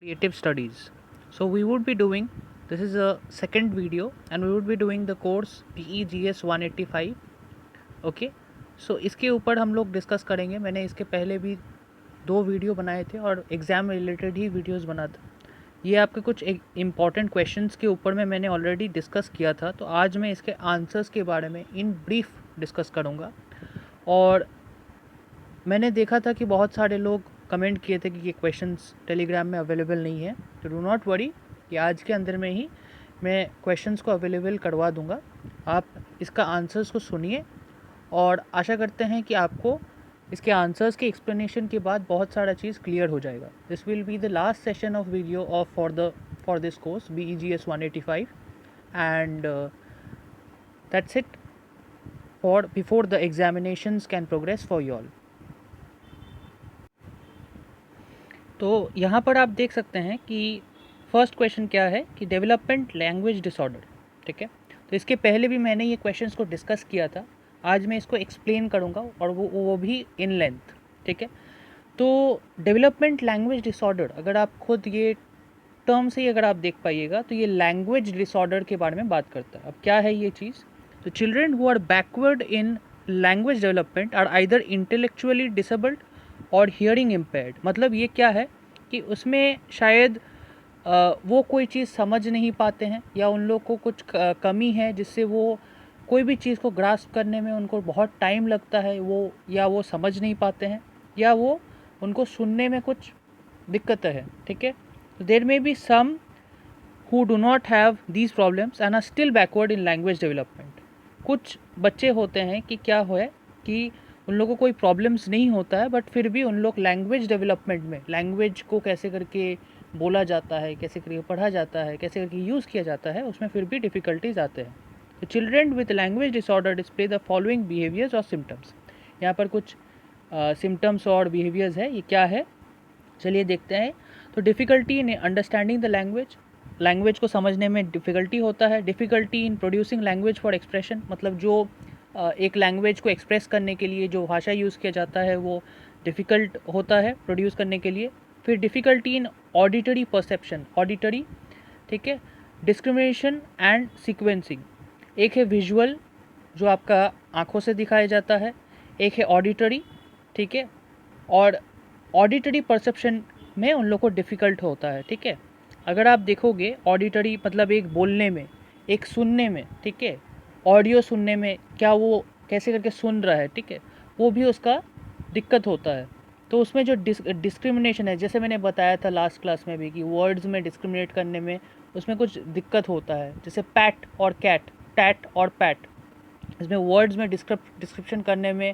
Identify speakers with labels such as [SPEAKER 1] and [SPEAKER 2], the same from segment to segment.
[SPEAKER 1] creative studies. So we would be doing, this is a second video and we would be doing the course PEGS 185. Okay, सो इसके ऊपर हम लोग discuss करेंगे. मैंने इसके पहले भी 2 वीडियो बनाए थे और एग्ज़ाम रिलेटेड ही वीडियोस बना था. ये आपके कुछ एक इम्पॉर्टेंट क्वेश्चंस के ऊपर में मैंने ऑलरेडी डिस्कस किया था, तो आज मैं इसके आंसर्स के बारे में इन ब्रीफ डिस्कस करूँगा. और मैंने देखा था कि बहुत सारे लोग कमेंट किए थे कि ये क्वेश्चंस टेलीग्राम में अवेलेबल नहीं है, तो डू नॉट वरी कि आज के अंदर में ही मैं क्वेश्चंस को अवेलेबल करवा दूंगा. आप इसका आंसर्स को सुनिए और आशा करते हैं कि आपको इसके आंसर्स के एक्सप्लेनेशन के बाद बहुत सारा चीज़ क्लियर हो जाएगा. This will be the last session of video of for this course BEGS 185 and that's it for before the examinations can progress for you all. तो यहाँ पर आप देख सकते हैं कि फर्स्ट क्वेश्चन क्या है कि डेवलपमेंट लैंग्वेज डिसऑर्डर. ठीक है, तो इसके पहले भी मैंने ये क्वेश्चंस को डिस्कस किया था. आज मैं इसको एक्सप्लेन करूँगा और वो भी इन लेंथ. ठीक है, तो डेवलपमेंट लैंग्वेज डिसऑर्डर, अगर आप खुद ये टर्म से ही अगर आप देख पाइएगा तो ये लैंग्वेज डिसऑर्डर के बारे में बात करता है. अब क्या है ये चीज़? तो children who are backward in language development are either intellectually disabled or hearing impaired. मतलब ये क्या है कि उसमें शायद वो कोई चीज़ समझ नहीं पाते हैं या उन लोग को कुछ कमी है जिससे वो कोई भी चीज़ को ग्रास्प करने में उनको बहुत टाइम लगता है, वो या वो समझ नहीं पाते हैं या वो उनको सुनने में कुछ दिक्कत है. ठीक है, there may be some who do not have these problems and are still backward in language development. कुछ बच्चे होते हैं कि क्या है कि उन लोगों को कोई प्रॉब्लम्स नहीं होता है बट फिर भी उन लोग लैंग्वेज डेवलपमेंट में, लैंग्वेज को कैसे करके बोला जाता है, कैसे करके पढ़ा जाता है, कैसे करके यूज़ किया जाता है, उसमें फिर भी डिफ़िकल्टीज आते हैं. तो children with language disorder display the following behaviours और सिम्टम्स. यहाँ पर कुछ सिम्टम्स और बिहेवियर्स है. ये क्या है चलिए देखते हैं. तो difficulty in understanding the language, language को समझने में डिफ़िकल्टी होता है. Difficulty in producing language for expression, मतलब जो एक लैंग्वेज को एक्सप्रेस करने के लिए जो भाषा यूज़ किया जाता है वो डिफ़िकल्ट होता है प्रोड्यूस करने के लिए. फिर difficulty in auditory perception, auditory. ठीक है, डिस्क्रिमिनेशन एंड सीक्वेंसिंग. एक है विजुअल जो आपका आँखों से दिखाया जाता है, एक है ऑडिटरी. ठीक है, और ऑडिटरी परसेप्शन में उन लोग को डिफ़िकल्ट होता है. ठीक है, अगर आप देखोगे ऑडिटरी मतलब एक बोलने में, एक सुनने में. ठीक है, ऑडियो सुनने में क्या वो कैसे करके सुन रहा है. ठीक है, वो भी उसका दिक्कत होता है. तो उसमें जो डिस्क्रिमिनेशन है, जैसे मैंने बताया था लास्ट क्लास में भी कि वर्ड्स में डिस्क्रिमिनेट करने में उसमें कुछ दिक्कत होता है. जैसे पैट और कैट, टैट और पैट, इसमें वर्ड्स में डिस्क्रिप्शन करने में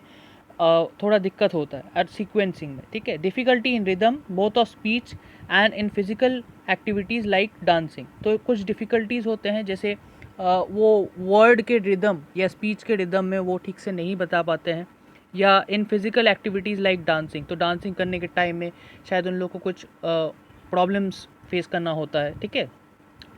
[SPEAKER 1] थोड़ा दिक्कत होता है. और सीक्वेंसिंग में, ठीक है, difficulty in rhythm both of speech and in physical activities like dancing. तो कुछ डिफ़िकल्टीज़ होते हैं, जैसे वो वर्ड के रिदम या स्पीच के रिदम में वो ठीक से नहीं बता पाते हैं, या इन फिज़िकल एक्टिविटीज़ लाइक डांसिंग. तो डांसिंग करने के टाइम में शायद उन लोग को कुछ प्रॉब्लम्स फेस करना होता है. ठीक है,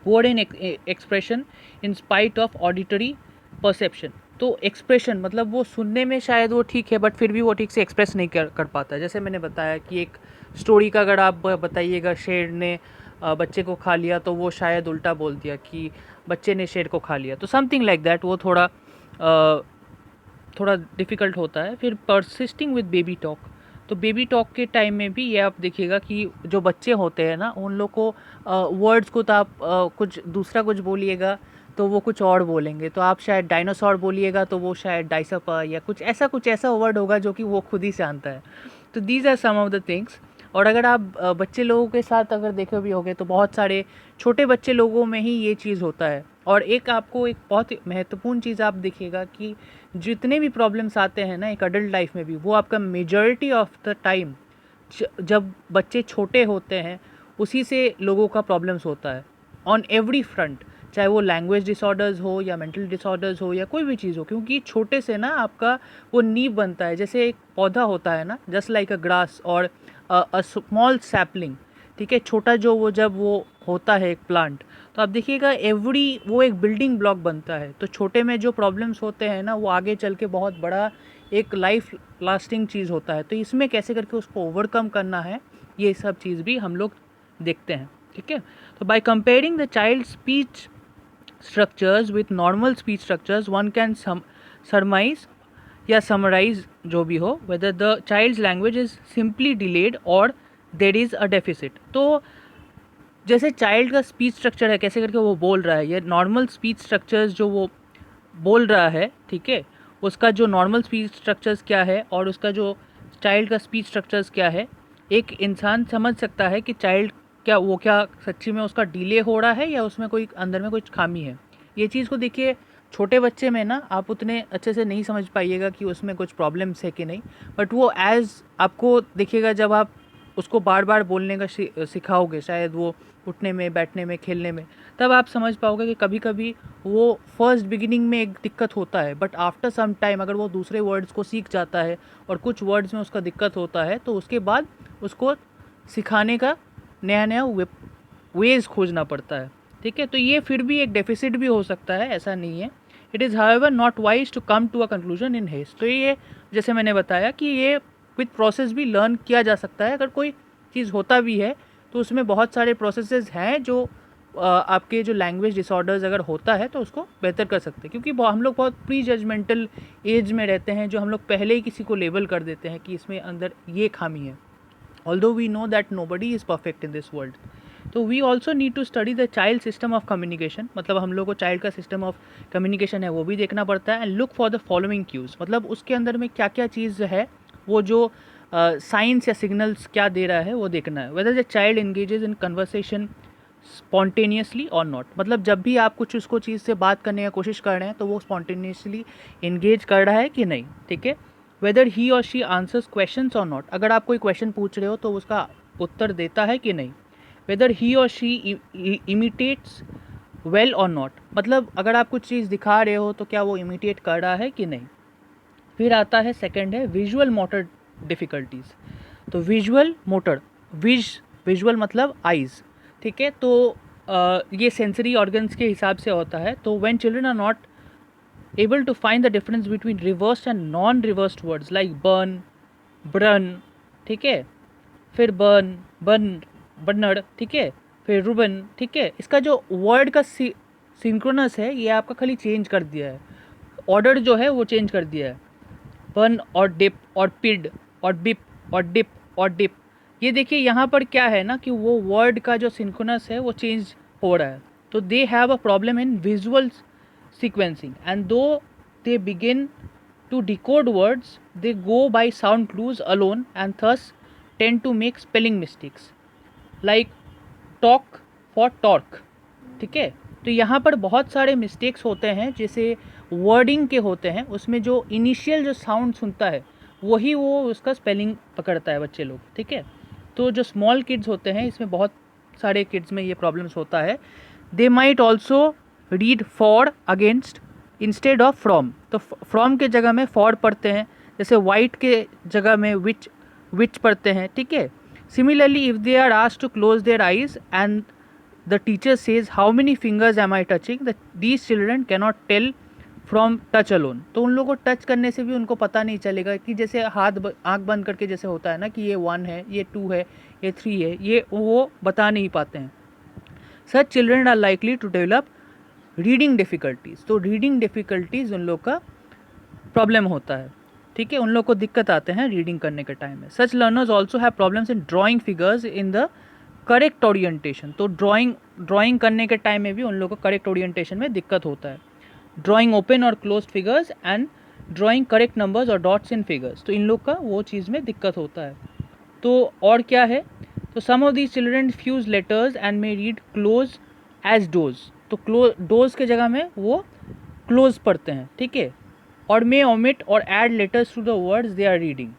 [SPEAKER 1] word in expression in spite of auditory perception. तो एक्सप्रेशन मतलब वो सुनने में शायद वो ठीक है बट फिर भी वो ठीक से एक्सप्रेस नहीं कर पाता है. जैसे मैंने बताया कि एक स्टोरी का अगर आप बताइएगा शेर ने बच्चे को खा लिया, तो वो शायद उल्टा बोल दिया कि बच्चे ने शेर को खा लिया. तो समथिंग लाइक दैट, वो थोड़ा डिफ़िकल्ट होता है. फिर परसिस्टिंग विद बेबी टॉक. तो बेबी टॉक के टाइम में भी ये आप देखिएगा कि जो बच्चे होते हैं ना, उन लोग को वर्ड्स को तो आप कुछ दूसरा कुछ बोलिएगा तो वो कुछ और बोलेंगे. तो आप शायद डायनासोर बोलिएगा तो वो शायद डाइसपा या कुछ ऐसा वर्ड होगा जो कि वो खुद ही जानता है. तो these are some of the things. और अगर आप बच्चे लोगों के साथ अगर देखे भी होंगे तो बहुत सारे छोटे बच्चे लोगों में ही ये चीज़ होता है. और एक आपको एक बहुत महत्वपूर्ण चीज़ आप देखिएगा कि जितने भी प्रॉब्लम्स आते हैं ना एक अडल्ट लाइफ में भी, वो आपका मेजॉरिटी ऑफ द टाइम जब बच्चे छोटे होते हैं उसी से लोगों का प्रॉब्लम्स होता है ऑन एवरी फ्रंट, चाहे वो लैंग्वेज डिसऑर्डर्स हो या मेंटल डिसऑर्डर्स हो या कोई भी चीज़ हो. क्योंकि छोटे से ना आपका वो नींव बनता है. जैसे एक पौधा होता है ना, जस्ट लाइक अ ग्रास और अ स्मॉल सैपलिंग. ठीक है, छोटा जो वो जब वो होता है एक प्लांट, तो आप देखिएगा वो एक बिल्डिंग ब्लॉक बनता है. तो छोटे में जो प्रॉब्लम्स होते हैं ना वो आगे चल के बहुत बड़ा एक लाइफ लास्टिंग चीज़ होता है. तो इसमें कैसे करके उसको ओवरकम करना है, ये सब चीज़ भी हम लोग देखते हैं, ठीक है। तो by comparing the child speech structures with normal speech structures one can surmise या समराइज जो भी हो whether the child's language is simply delayed or there is a deficit. तो जैसे चाइल्ड का स्पीच स्ट्रक्चर है, कैसे करके वो बोल रहा है, ये नॉर्मल स्पीच स्ट्रक्चर्स जो वो बोल रहा है, ठीक है, उसका जो नॉर्मल स्पीच स्ट्रक्चर्स क्या है और उसका जो चाइल्ड का स्पीच स्ट्रक्चर्स क्या है, एक इंसान समझ सकता है कि चाइल्ड क्या सच्ची में उसका डिले हो रहा है या उसमें कोई अंदर में कुछ खामी है। ये चीज़ को देखिए, छोटे बच्चे में ना आप उतने अच्छे से नहीं समझ पाइएगा कि उसमें कुछ प्रॉब्लम्स है कि नहीं, बट वो एज आपको देखिएगा जब आप उसको बार बार बोलने का सिखाओगे, शायद वो उठने में, बैठने में, खेलने में, तब आप समझ पाओगे कि कभी कभी वो फर्स्ट बिगिनिंग में एक दिक्कत होता है, बट आफ्टर सम टाइम अगर वो दूसरे वर्ड्स को सीख जाता है और कुछ वर्ड्स में उसका दिक्कत होता है तो उसके बाद उसको सिखाने का नया नया वेज खोजना पड़ता है, ठीक है। तो ये फिर भी एक डेफिसिट भी हो सकता है, ऐसा नहीं है। It is however not wise to come to a conclusion in haste. तो ये जैसे मैंने बताया कि ये विथ प्रोसेस भी लर्न किया जा सकता है। अगर कोई चीज़ होता भी है तो उसमें बहुत सारे प्रोसेसेस हैं जो आपके जो लैंग्वेज डिसऑर्डर्स अगर होता है तो उसको बेहतर कर सकते हैं, क्योंकि हम लोग बहुत प्री जजमेंटल एज में रहते हैं, जो हम लोग पहले ही किसी को लेबल कर देते हैं कि इसमें अंदर ये खामी है, although we know that nobody is perfect in this world. तो we also need to study the child system of communication, मतलब हम लोग को चाइल्ड का सिस्टम ऑफ कम्युनिकेशन है वो भी देखना पड़ता है। And look for the following cues, मतलब उसके अंदर में क्या क्या चीज़ है, वो जो साइंस या सिग्नल्स क्या दे रहा है वो देखना है। Whether the child engages in conversation spontaneously और नॉट, मतलब जब भी आप कुछ उसको चीज़ से बात करने की कोशिश कर रहे हैं तो वो स्पॉन्टेनियसली एंगेज कर रहा है कि नहीं, ठीक है। वेदर ही और शी आंसर्स क्वेश्चंस और नॉट, अगर आप कोई क्वेश्चन पूछ रहे हो तो उसका उत्तर देता है कि नहीं। वेदर ही और शी इमिटेट्स वेल और नॉट, मतलब अगर आप कुछ चीज़ दिखा रहे हो तो क्या वो इमिटेट कर रहा है कि नहीं। फिर आता है सेकंड है विजुअल मोटर डिफ़िकल्टीज़। तो विजुअल मोटर, विजुअल मतलब आइज़, ठीक है। तो ये सेंसरी ऑर्गन्स के हिसाब से होता है। तो when children are not able to find the difference between reversed and non-reversed words like burn, burn, ठीक है, फिर बर्नर, ठीक है, फिर रुबन, ठीक है, इसका जो वर्ड का सिंक्रोनस है ये आपका खाली चेंज कर दिया है, ऑर्डर जो है वो चेंज कर दिया है। बर्न और डिप और पिड और बिप और डिप और डिप, ये देखिए यहाँ पर क्या है ना कि वो वर्ड का जो सिंक्रोनस है वो चेंज हो रहा है। तो they have a problem in visual sequencing, and though they begin to decode words, they go by sound clues alone and thus tend to make spelling mistakes like talk for torque, ठीक है। तो यहाँ पर बहुत सारे mistakes होते हैं जैसे वर्डिंग के होते हैं, उसमें जो इनिशियल जो साउंड सुनता है वही वो उसका स्पेलिंग पकड़ता है बच्चे लोग, ठीक है। तो जो स्मॉल किड्स होते हैं, इसमें बहुत सारे किड्स में ये प्रॉब्लम्स होता है। They might also read for against instead of from, तो फ्रॉम के जगह में फॉर पढ़ते हैं, जैसे वाइट के जगह में विच पढ़ते हैं, ठीक है। Similarly if they are asked to close their eyes and the teacher says how many fingers am I touching, these children cannot tell from touch alone, तो उन लोगों को टच करने से भी उनको पता नहीं चलेगा कि जैसे आँख बंद करके जैसे होता है ना कि ये 1 है, ये 2 है, ये 3 है, ये वो बता नहीं पाते हैं। Such children are likely to develop reading difficulties, तो रीडिंग डिफ़िकल्टीज़ उन लोग का प्रॉब्लम होता है, ठीक है, उन लोग को दिक्कत आते हैं रीडिंग करने के टाइम में। Such learners also have problems in drawing figures in the correct orientation, तो ड्राइंग करने के टाइम में भी उन लोग को करेक्ट ओरिएंटेशन में दिक्कत होता है। ड्राइंग ओपन और close figures and drawing correct numbers और डॉट्स इन फिगर्स, तो इन लोग का वो चीज़ में दिक्कत होता है। तो और क्या है, तो some of these children fuse letters and may read close as dose, तो डोज के जगह में वो क्लोज पढ़ते हैं, ठीक है। और may omit or add letters to the words they are reading.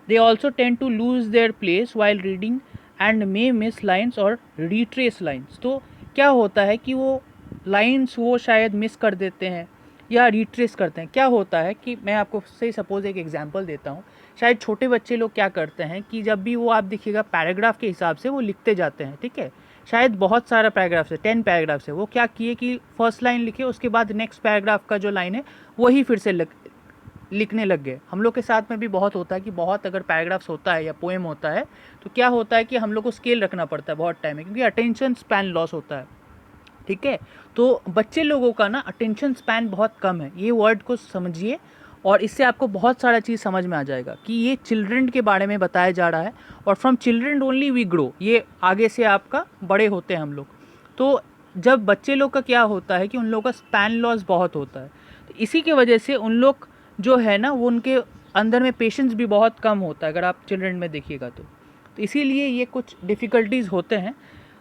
[SPEAKER 1] They also tend to lose their place while reading and may miss lines or retrace lines, तो क्या होता है कि वो लाइन्स वो शायद मिस कर देते हैं या रिट्रेस करते हैं। क्या होता है कि मैं आपको सही सपोज एक एग्जांपल देता हूँ, शायद छोटे बच्चे लोग क्या करते हैं कि जब भी वो आप देखिएगा पैराग्राफ के हिसाब से वो लिखते जाते हैं, ठीक है, शायद बहुत सारा पैराग्राफ है, 10 पैराग्राफ है, वो क्या किए कि फर्स्ट लाइन लिखे, उसके बाद नेक्स्ट पैराग्राफ का जो लाइन है वही फिर से लिखने लग गए। हम लोग के साथ में भी बहुत होता है कि बहुत अगर पैराग्राफ्स होता है या पोएम होता है तो क्या होता है कि हम लोग को स्केल रखना पड़ता है बहुत टाइम में, क्योंकि अटेंशन स्पैन लॉस होता है। ठीक है, तो बच्चे लोगों का ना अटेंशन स्पैन बहुत कम है, ये वर्ड को समझिए और इससे आपको बहुत सारा चीज़ समझ में आ जाएगा कि ये चिल्ड्रन के बारे में बताया जा रहा है और from children only we grow, ये आगे से आपका बड़े होते हैं हम लोग। तो जब बच्चे लोग का क्या होता है कि उन लोगों का स्पैन लॉस बहुत होता है, तो इसी की वजह से उन लोग जो है ना वो उनके अंदर में पेशेंस भी बहुत कम होता है अगर आप चिल्ड्रन में देखिएगा तो इसीलिए ये कुछ डिफ़िकल्टीज़ होते हैं।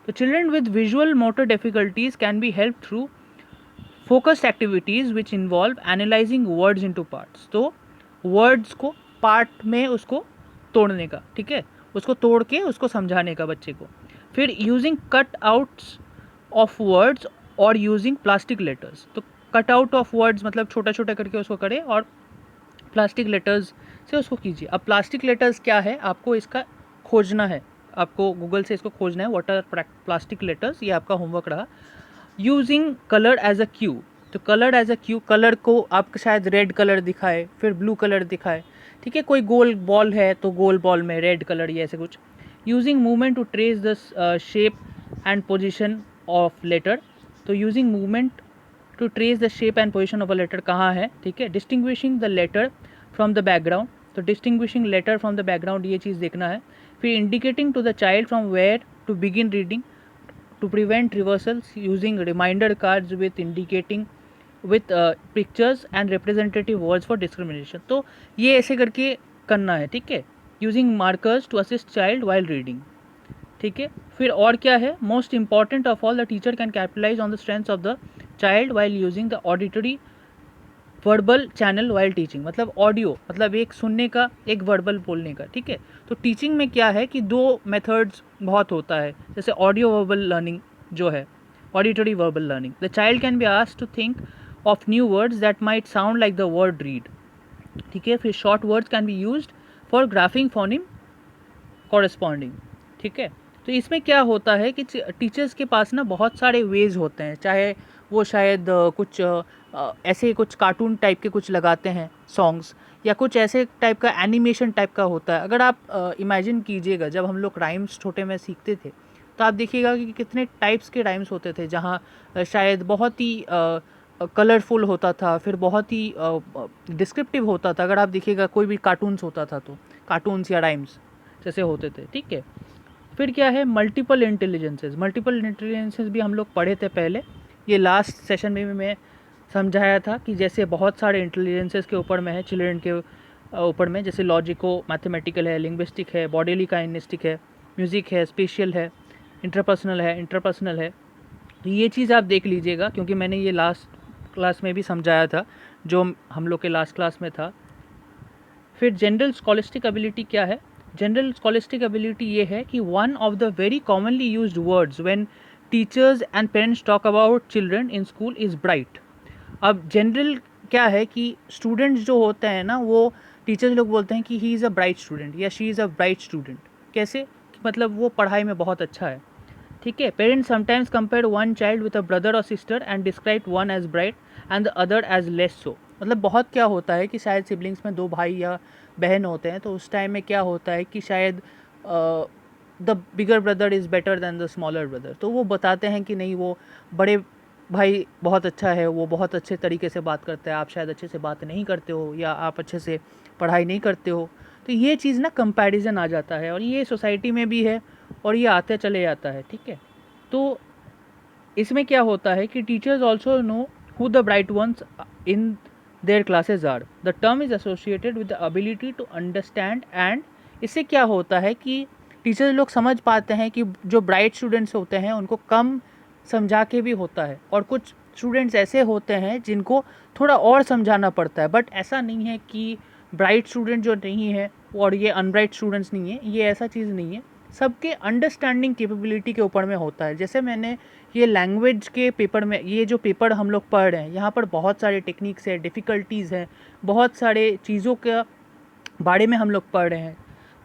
[SPEAKER 1] तो children with visual motor difficulties can be help through focused activities which involve analysing words into parts. तो वर्ड्स को पार्ट में उसको तोड़ने का, ठीक है, उसको तोड़ के उसको समझाने का बच्चे को। फिर using cut outs of words और यूजिंग प्लास्टिक लेटर्स। तो कट आउट ऑफ वर्ड्स मतलब छोटा छोटा करके उसको करें और प्लास्टिक लेटर्स से उसको कीजिए। अब प्लास्टिक लेटर्स क्या है आपको इसका खोजना है, आपको गूगल से इसको खोजना है, व्हाट आर प्लास्टिक लेटर्स, ये आपका होमवर्क रहा। Using colour as a cue. तो colour as a cue, colour को आप शायद रेड कलर दिखाए फिर ब्लू कलर दिखाए, ठीक है, कोई गोल बॉल है तो गोल बॉल में रेड कलर या ऐसे कुछ। Using movement to trace the shape and position of letter. तो using movement to trace the shape and position of a letter कहाँ है, ठीक है। Distinguishing the letter from the background. तो distinguishing letter from the background ये चीज़ देखना है। फिर indicating to the child from where to begin reading to prevent reversals, using reminder cards with indicating with pictures and representative words for discrimination। तो ये ऐसे करके करना है, ठीक है। Using markers to assist child while reading, ठीक है। फिर और क्या है, most important of all the teacher can capitalise on the strengths of the child while using the auditory verbal channel while teaching. मतलब ऑडियो मतलब एक सुनने का एक वर्बल बोलने का, ठीक है। तो टीचिंग में क्या है कि दो मेथड्स बहुत होता है, जैसे ऑडियो वर्बल लर्निंग जो है, auditory verbal learning. The child can be asked to think of new words that might sound like the word read, ठीक है। फिर short words can be used for grapheme phoneme corresponding, ठीक है। तो इसमें क्या होता है कि टीचर्स के पास ना बहुत सारे वेज होते हैं, चाहे वो शायद कुछ ऐसे कुछ कार्टून टाइप के कुछ लगाते हैं सॉन्ग्स, या कुछ ऐसे टाइप का एनिमेशन टाइप का होता है। अगर आप इमेजिन कीजिएगा जब हम लोग राइम्स छोटे में सीखते थे तो आप देखिएगा कि कितने टाइप्स के राइम्स होते थे, जहाँ शायद बहुत ही कलरफुल होता था, फिर बहुत ही डिस्क्रिप्टिव होता था। अगर आप देखिएगा कोई भी कार्टून्स होता था तो कार्टून्स या राइम्स जैसे होते थे, ठीक है। फिर क्या है, मल्टीपल इंटेलिजेंसेस। मल्टीपल इंटेलिजेंसेस भी हम लोग पढ़े थे पहले, ये लास्ट सेशन में भी मैं समझाया था कि जैसे बहुत सारे इंटेलिजेंसेस के ऊपर में है चिल्ड्रन के ऊपर में, जैसे लॉजिको मैथमेटिकल है, लिंग्विस्टिक है, बॉडीली काइनेस्टिक है, म्यूज़िक है, स्पेशियल है, इंटरपर्सनल है। तो ये चीज़ आप देख लीजिएगा, क्योंकि मैंने ये लास्ट क्लास में भी समझाया था जो हम लोग के लास्ट क्लास में था। फिर जनरल स्कॉलिस्टिक एबिलिटी क्या है, जनरल स्कॉलिस्टिक एबिलिटी ये है कि one of the very commonly used words when teachers and parents talk about children in school is bright. अब जनरल क्या है कि स्टूडेंट्स जो होते हैं ना, वो टीचर्स लोग बोलते हैं कि he is a bright student या she is a bright student. कैसे, मतलब वो पढ़ाई में बहुत अच्छा है, ठीक है। Parents sometimes compare one child with a brother और sister and describe one as bright and the other as less so. मतलब बहुत क्या होता है कि शायद सिबलिंग्स में दो भाई या बहन होते हैं तो उस टाइम में क्या होता है कि शायद the bigger brother is better than the smaller brother. तो वो बताते हैं कि नहीं, वो बड़े भाई बहुत अच्छा है, वो बहुत अच्छे तरीके से बात करता है, आप शायद अच्छे से बात नहीं करते हो या आप अच्छे से पढ़ाई नहीं करते हो। तो ये चीज़ ना कंपैरिजन आ जाता है, और ये सोसाइटी में भी है और ये आते चले जाता है, ठीक है। तो इसमें क्या होता है कि teachers also know who the bright ones in their classes are. The term is associated with the ability to understand and. इससे क्या होता है कि टीचर्स लोग समझ पाते हैं कि जो ब्राइट स्टूडेंट्स होते हैं उनको कम समझा के भी होता है, और कुछ स्टूडेंट्स ऐसे होते हैं जिनको थोड़ा और समझाना पड़ता है। बट ऐसा नहीं है कि ब्राइट स्टूडेंट जो नहीं है और ये अनब्राइट स्टूडेंट्स नहीं है, ये ऐसा चीज़ नहीं है। सबके अंडरस्टैंडिंग कैपेबिलिटी के ऊपर में होता है। जैसे मैंने ये लैंग्वेज के पेपर में, ये जो पेपर हम लोग पढ़ रहे हैं, यहाँ पर बहुत सारे टेक्निक्स है, डिफ़िकल्टीज़ हैं, बहुत सारे चीज़ों के बारे में हम लोग पढ़ रहे हैं।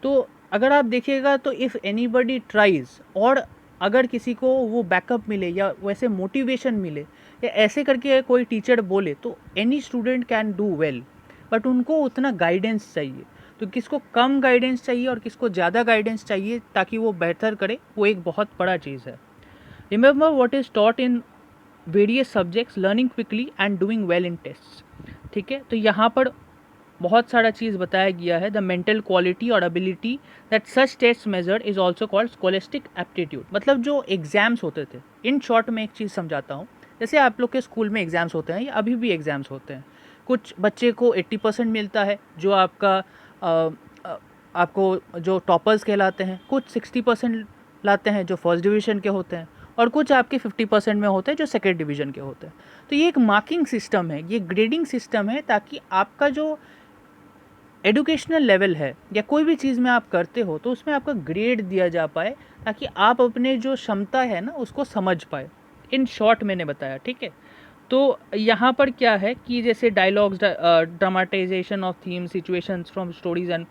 [SPEAKER 1] तो अगर आप देखिएगा तो इफ़ एनीबडी ट्राइज, और अगर किसी को वो बैकअप मिले या वैसे मोटिवेशन मिले या ऐसे करके कोई टीचर बोले, तो any student can do well. But उनको उतना गाइडेंस चाहिए। तो किसको कम गाइडेंस चाहिए और किसको ज़्यादा गाइडेंस चाहिए ताकि वो बेहतर करे, वो एक बहुत बड़ा चीज़ है। Remember what is taught in various subjects, learning quickly and doing well in test. ठीक है, तो यहाँ पर बहुत सारा चीज़ बताया गया है। द मेंटल क्वालिटी और ability that such test measure is also called scholastic aptitude. मतलब जो एग्जाम्स होते थे, इन शॉर्ट में एक चीज़ समझाता हूँ। जैसे आप लोग के स्कूल में एग्ज़ाम्स होते हैं या अभी भी एग्ज़ाम्स होते हैं, कुछ बच्चे को 80% मिलता है जो आपको जो टॉपर्स कहलाते हैं, कुछ 60% लाते हैं जो फर्स्ट डिवीज़न के होते हैं, और कुछ आपके 50% में होते हैं जो सेकेंड डिवीज़न के होते हैं। तो ये एक मार्किंग सिस्टम है, ये ग्रेडिंग सिस्टम है, ताकि आपका जो एजुकेशनल लेवल है या कोई भी चीज़ में आप करते हो तो उसमें आपका ग्रेड दिया जा पाए, ताकि आप अपने जो क्षमता है ना उसको समझ पाए। इन शॉर्ट मैंने बताया, ठीक है। तो यहाँ पर क्या है कि जैसे dialogues, dramatisation of theme, situations from stories and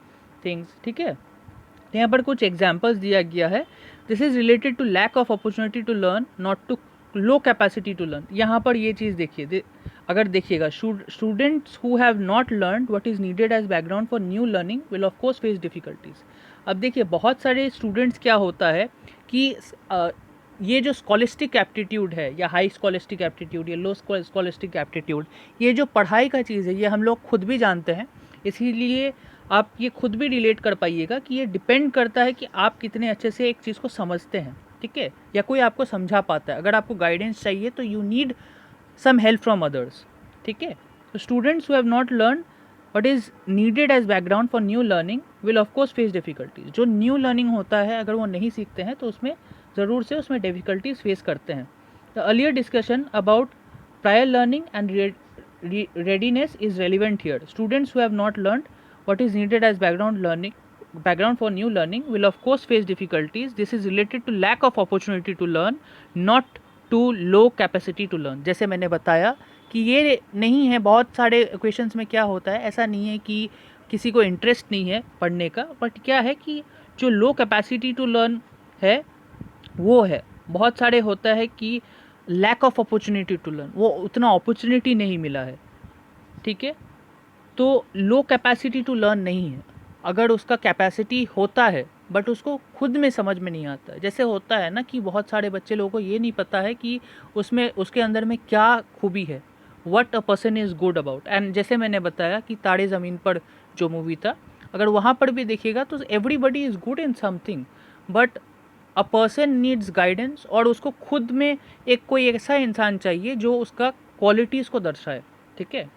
[SPEAKER 1] things, ठीक है। तो यहाँ पर कुछ एग्जाम्पल्स दिया गया है। This is related to lack of opportunity to learn, not to low capacity to learn. यहाँ पर ये चीज़ देखिए, अगर देखिएगा, students who have not learn what is needed as background for new learning will of course face difficulties. अब देखिए बहुत सारे स्टूडेंट्स क्या होता है कि ये जो स्कॉलिस्टिक एप्टीट्यूड है या हाई स्कॉलिस्टिक एप्टीट्यूड या लो स्कॉलिस्टिक एप्टीट्यूड, ये जो पढ़ाई का चीज़ है ये हम लोग खुद भी जानते हैं, इसीलिए आप ये खुद भी रिलेट कर पाइएगा कि ये डिपेंड करता है कि आप कितने अच्छे से एक चीज़ को समझते हैं, ठीक है, या कोई आपको समझा पाता है। अगर आपको गाइडेंस चाहिए तो you need some help from others, ठीक है। तो students who have not learn what is needed as background for new learning will of course face difficulties. जो न्यू लर्निंग होता है अगर वो नहीं सीखते हैं तो उसमें ज़रूर से उसमें डिफिकल्टीज फेस करते हैं। The earlier discussion about prior learning and readiness is relevant here. Students who have not learned what is needed as background for new learning will of course face difficulties. This is related to lack of opportunity to learn, not to low capacity to learn. जैसे मैंने बताया कि ये नहीं है, बहुत सारे questions में क्या होता है, ऐसा नहीं है कि किसी को इंटरेस्ट नहीं है पढ़ने का, बट क्या है कि जो लो कैपेसिटी टू लर्न है वो है। बहुत सारे होता है कि lack of opportunity to learn, वो उतना अपॉर्चुनिटी नहीं मिला है, ठीक है। तो लो कैपेसिटी टू लर्न नहीं है, अगर उसका कैपेसिटी होता है बट उसको खुद में समझ में नहीं आता है। जैसे होता है ना कि बहुत सारे बच्चे लोगों को ये नहीं पता है कि उसमें उसके अंदर में क्या खूबी है, what a person is good about. And जैसे मैंने बताया कि तारे ज़मीन पर जो मूवी था, अगर वहाँ पर भी देखिएगा तो everybody is good in something, but a person needs guidance, और उसको खुद में एक कोई ऐसा इंसान चाहिए जो उसका क्वालिटीज़ को दर्शाए, ठीक है।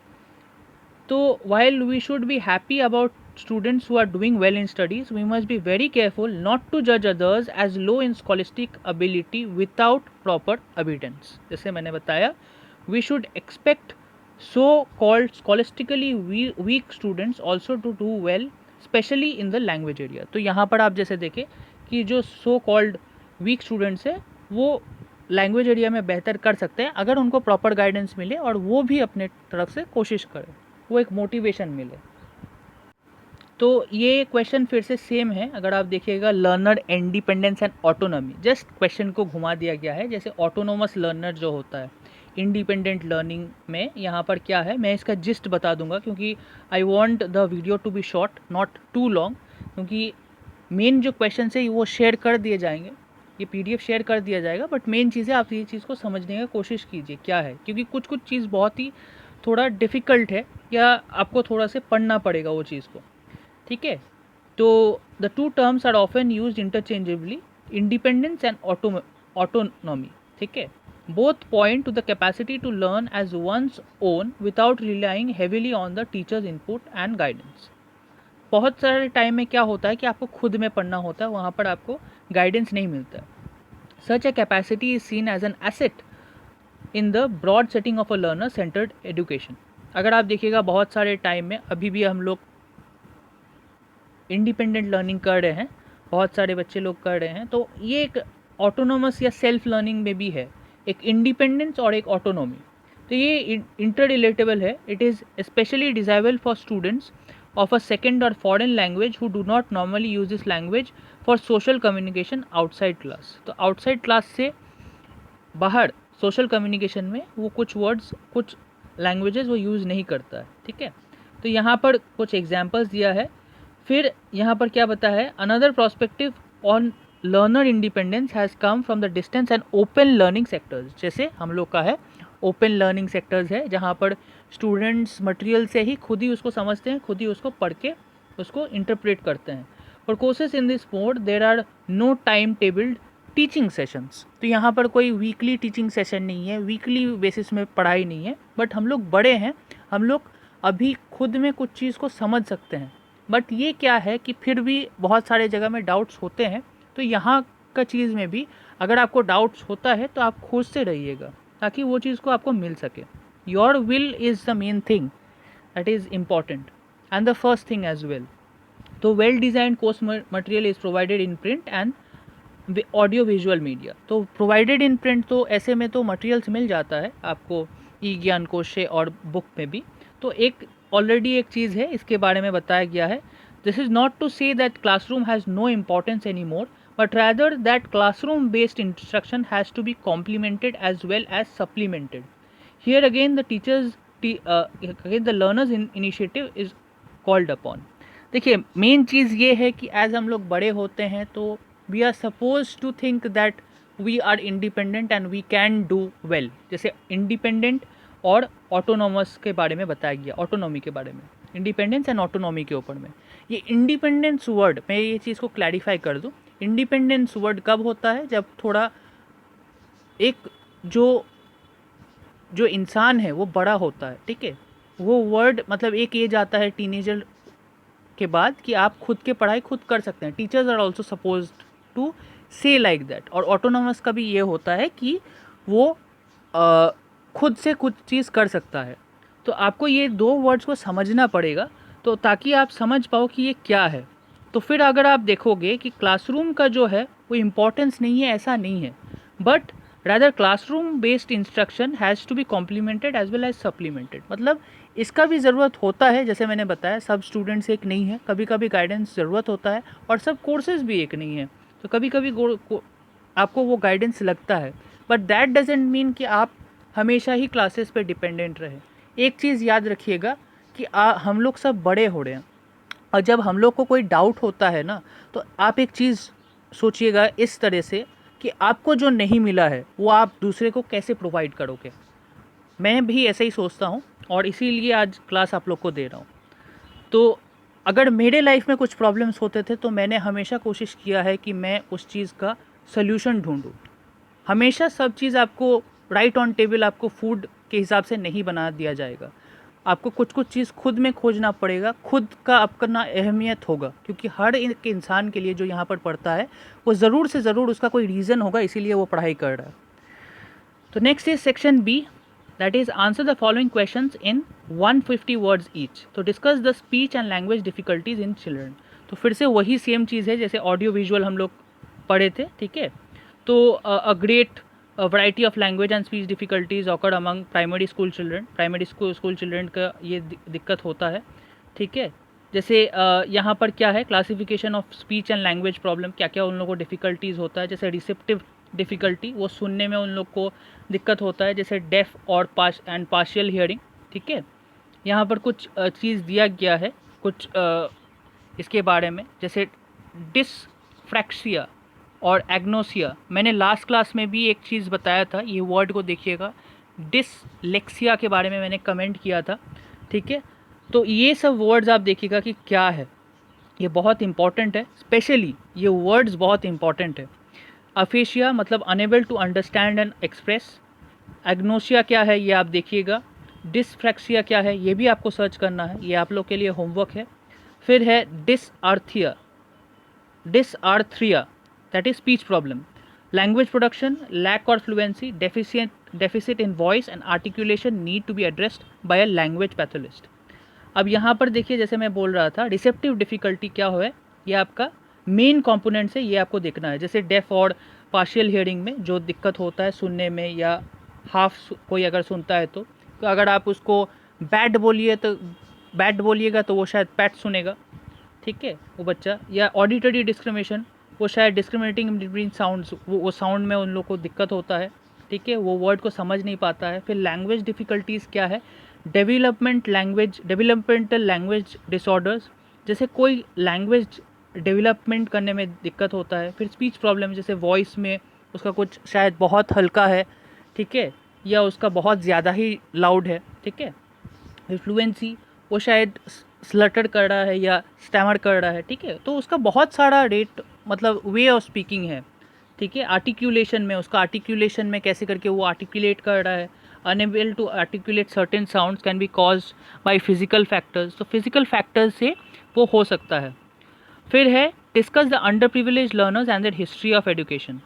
[SPEAKER 1] तो while we should be happy about students who are doing well in studies, we must be very careful not to judge others as low in scholastic ability without proper evidence. जैसे मैंने बताया, we should expect so called scholastically weak students also to do well, especially in the language area. तो यहाँ पर आप जैसे देखें कि जो so called weak students है वो लैंग्वेज एरिया में बेहतर कर सकते हैं अगर उनको प्रॉपर गाइडेंस मिले और वो भी अपने तरफ से कोशिश करें, वो एक मोटिवेशन मिले। तो ये क्वेश्चन फिर से सेम है, अगर आप देखिएगा, learner independence and autonomy, just question को घुमा दिया गया है। जैसे ऑटोनोमस लर्नर जो होता है इंडिपेंडेंट लर्निंग में, यहाँ पर क्या है मैं इसका जिस्ट बता दूंगा, क्योंकि I want the video to be short not too long, क्योंकि मेन जो क्वेश्चन है वो शेयर कर दिए जाएंगे, ये PDF शेयर कर दिया जाएगा, बट मेन चीज़ है आप ये चीज़ को समझने की कोशिश कीजिए क्या है, क्योंकि कुछ कुछ चीज़ बहुत ही थोड़ा डिफ़िकल्ट है या आपको थोड़ा से पढ़ना पड़ेगा वो चीज़ को, ठीक है। तो the two terms are often used interchangeably, independence and autonomy, ठीक है। Both point to the capacity to learn as one's own without relying heavily on the teacher's input and guidance. बहुत सारे टाइम में क्या होता है कि आपको खुद में पढ़ना होता है, वहाँ पर आपको गाइडेंस नहीं मिलता है। Such a capacity is seen as an asset in the broad setting of a learner centred education. अगर आप देखिएगा बहुत सारे टाइम में अभी भी हम लोग इंडिपेंडेंट लर्निंग कर रहे हैं, बहुत सारे बच्चे लोग कर रहे हैं, तो ये एक ऑटोनोमस या सेल्फ लर्निंग में भी है, एक इंडिपेंडेंस और एक ऑटोनॉमी। तो ये इंटर रिलेटेबल है। It is specially desirable for students of a second or foreign language who do not normally use this language for social communication outside class. तो outside class से बाहर social communication में वो कुछ words, कुछ languages वो use नहीं करता है, ठीक है। तो यहाँ पर कुछ एग्जाम्पल्स दिया है। फिर यहाँ पर क्या बताया है, another prospective on learner independence has come from the distance and open learning sectors. जैसे हम लोग का है ओपन लर्निंग सेक्टर्स है, जहाँ पर स्टूडेंट्स मटेरियल से ही खुद ही उसको समझते हैं, खुद ही उसको पढ़ के उसको इंटरप्रेट करते हैं। For courses in this mode there are no time tabled teaching sessions. तो यहाँ पर कोई वीकली टीचिंग सेशन नहीं है, वीकली बेसिस में पढ़ाई नहीं है, बट हम लोग बड़े हैं, हम लोग अभी खुद में कुछ चीज़ को समझ सकते हैं। बट ये क्या है कि फिर भी बहुत सारे जगह में डाउट्स होते हैं, तो यहाँ का चीज़ में भी अगर आपको डाउट्स होता है तो आप खोजते रहिएगा ताकि वो चीज़ को आपको मिल सके। Your will is the main thing that is important and the first thing as well. तो well designed course material is provided in print and audio visual media. तो प्रोवाइडेड इन प्रिंट, तो ऐसे में तो मटेरियल्स मिल जाता है आपको ई ज्ञान कोश से और बुक में भी। तो एक ऑलरेडी एक चीज़ है, इसके बारे में बताया गया है। This is not to say that classroom has no importance any more, but rather that classroom based instruction has to be complemented as well as supplemented. Here again the again the learners initiative is called upon. देखिए main चीज़ ये है कि as हम लोग बड़े होते हैं तो we are suppose to think that we are independent and we can do well. जैसे इंडिपेंडेंट और ऑटोनॉमस के बारे में बताया गया, ऑटोनॉमी के बारे में, इंडिपेंडेंस एंड ऑटोनॉमी के ऊपर में। ये इंडिपेंडेंस वर्ड, मैं ये चीज़ को क्लैरिफाई कर दूँ, इंडिपेंडेंस वर्ड कब होता है, जब थोड़ा एक जो इंसान है वो बड़ा होता है, ठीक है। वो वर्ड मतलब एक एज आता है टीनेजर के बाद कि आप खुद के पढ़ाई खुद कर सकते हैं। Teachers are also suppose to say like that. और ऑटोनॉमस का भी ये होता है कि वो खुद से कुछ चीज़ कर सकता है। तो आपको ये दो वर्ड्स को समझना पड़ेगा, तो ताकि आप समझ पाओ कि ये क्या है। तो फिर अगर आप देखोगे कि क्लासरूम का जो है वो इम्पोर्टेंस नहीं है, ऐसा नहीं है, but rather classroom based instruction has to be complemented as well as supplemented. मतलब इसका भी ज़रूरत होता है, जैसे मैंने बताया सब स्टूडेंट्स एक नहीं है, कभी कभी गाइडेंस ज़रूरत होता है, और सब कोर्सेज भी एक नहीं है, तो कभी कभी आपको वो गाइडेंस लगता है। बट दैट डजेंट मीन कि आप हमेशा ही क्लासेस पे डिपेंडेंट रहे। एक चीज़ याद रखिएगा कि हम लोग सब बड़े हो रहे हैं, और जब हम लोग को कोई डाउट होता है ना, तो आप एक चीज़ सोचिएगा इस तरह से कि आपको जो नहीं मिला है वो आप दूसरे को कैसे प्रोवाइड करोगे। मैं भी ऐसे ही सोचता हूँ, और इसीलिए आज क्लास आप लोग को दे रहा हूँ। तो अगर मेरे लाइफ में कुछ प्रॉब्लम्स होते थे तो मैंने हमेशा कोशिश किया है कि मैं उस चीज़ का सल्यूशन ढूंढूं। हमेशा सब चीज़ आपको राइट ऑन टेबल आपको फूड के हिसाब से नहीं बना दिया जाएगा। आपको कुछ कुछ चीज़ खुद में खोजना पड़ेगा, खुद का अपना अहमियत होगा, क्योंकि हर एक इंसान के लिए जो यहाँ पर पढ़ता है वो ज़रूर से ज़रूर उसका कोई रीज़न होगा, इसीलिए वो पढ़ाई कर रहा है। तो next is section B, that is answer the following questions in 150 words each. तो discuss the speech and language difficulties in children. तो फिर से वही सेम चीज़ है जैसे ऑडियो विजुअल हम लोग पढ़े थे, ठीक है। तो a great variety of language and speech difficulties awkward among primary school children. Primary school children का ये दिक्कत होता है, ठीक है। जैसे यहाँ पर क्या है, classification of speech and language problem, क्या क्या उन लोगों को डिफ़िकल्टीज़ होता है। जैसे रिसेप्टिव डिफ़िकल्टी, वो सुनने में उन लोग को दिक्कत होता है, जैसे डेफ और पार्शियल हियरिंग, ठीक है। यहाँ पर कुछ चीज़ दिया गया है कुछ इसके बारे में, जैसे डिसफ्रैक्सिया और एग्नोसिया। मैंने लास्ट क्लास में भी एक चीज़ बताया था, ये वर्ड को देखिएगा, डिसलेक्सिया के बारे में मैंने कमेंट किया था, ठीक है। तो ये सब वर्ड्स आप देखिएगा कि क्या है, ये बहुत इंपॉर्टेंट है, स्पेशली ये वर्ड्स बहुत इंपॉर्टेंट है। अफेशिया मतलब unable to understand and express. Agnosia क्या है ये आप देखिएगा। डिसफ्रैक्सिया क्या है ये भी आपको सर्च करना है, ये आप लोग के लिए होमवर्क है। फिर है डिसआर्थ्रिया that is speech problem, language production, lack or fluency, deficit in voice and articulation need to be addressed by a language pathologist। अब यहाँ पर देखिए, जैसे मैं बोल रहा था रिसेप्टिव डिफ़िकल्टी क्या है, ये आपका मेन कंपोनेंट्स है, ये आपको देखना है। जैसे डेफ और पार्शियल हियरिंग में जो दिक्कत होता है सुनने में, या हाफ कोई अगर सुनता है तो अगर आप उसको बैट बोलिएगा तो वो शायद पैट सुनेगा, ठीक है, वो बच्चा। या ऑडिटरी डिस्क्रिमिनेशन, वो शायद डिस्क्रिमिनेटिंग बिटवीन साउंड्स, वो साउंड में उन लोग को दिक्कत होता है, ठीक है, वो वर्ड को समझ नहीं पाता है। फिर लैंग्वेज डिफ़िकल्टीज़ क्या है, डेवलपमेंटल लैंग्वेज डिसऑर्डर्स, जैसे कोई लैंग्वेज डेवलपमेंट करने में दिक्कत होता है। फिर स्पीच प्रॉब्लम, जैसे वॉइस में उसका कुछ शायद बहुत हल्का है, ठीक है, या उसका बहुत ज़्यादा ही लाउड है, ठीक है। फ्लुएंसी, वो शायद स्लटर कर रहा है या स्टैमर कर रहा है, ठीक है, तो उसका बहुत सारा रेट मतलब वे ऑफ स्पीकिंग है, ठीक है। आर्टिकुलेशन में, उसका आर्टिकुलेशन में कैसे करके वो आर्टिकुलेट कर रहा है। Unable to articulate certain sounds can be caused by physical factors, तो फिजिकल फैक्टर्स से वो हो सकता है। फिर है discuss the under privilege learners and the history of education.